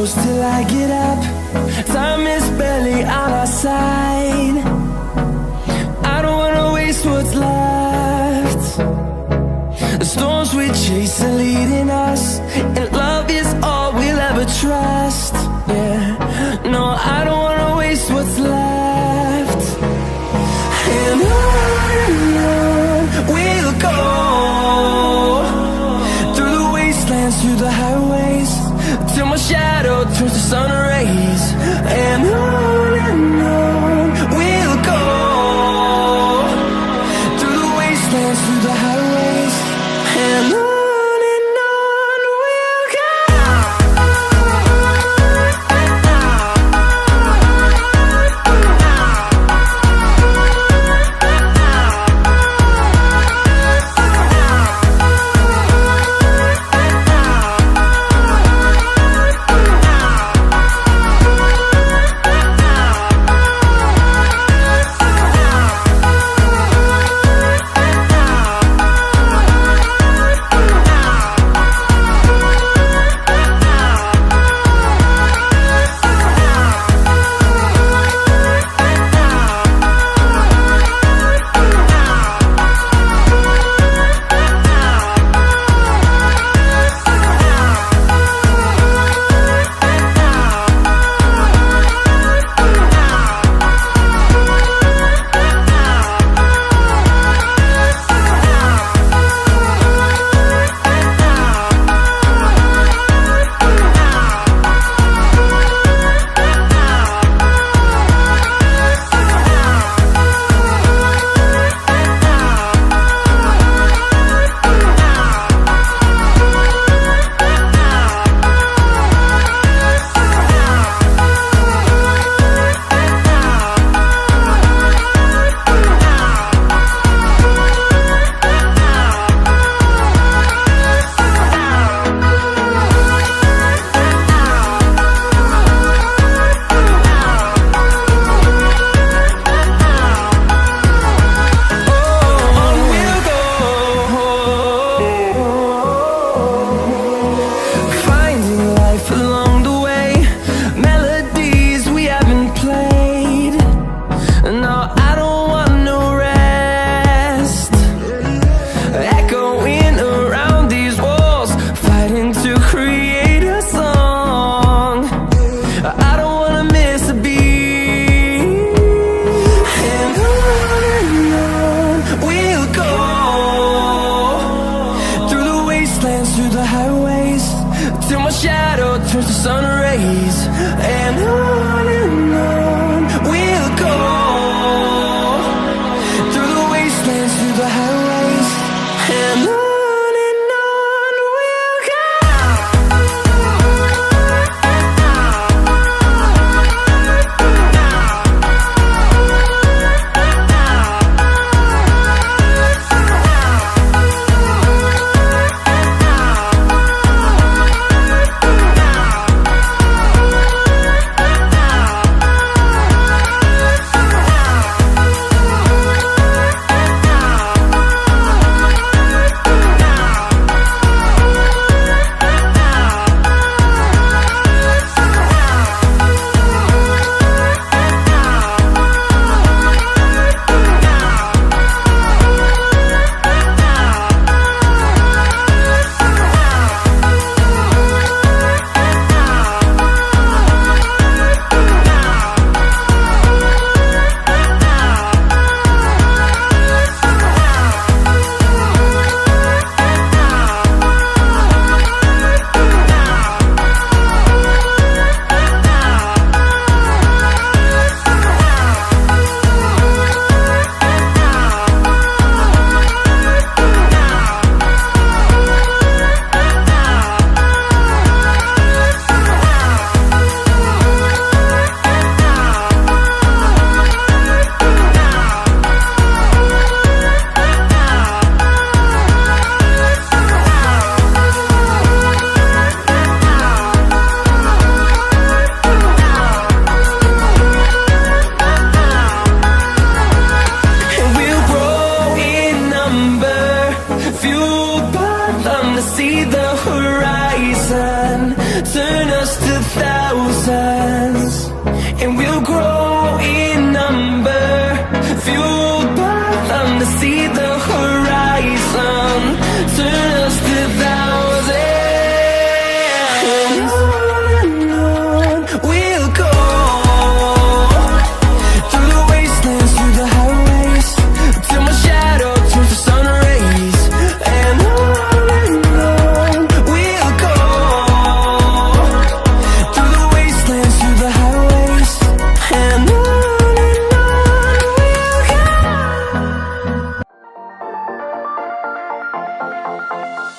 close till I get up. Time is barely on our side. I don't wanna waste what's left. The storms we chase are leading us, and love is all we'll ever trust. Yeah, no, I don't wanna waste what's left. And on we'll go, through the wastelands, through the highways, till my shadow turns to sun rays. And on we'll go, through the wastelands, through the highways, and on. Through the highways, till my shadow turns to sun rays. And on we'll go, through the wastelands, through the highways, and on. see the horizon, turn us to thousands. Bye.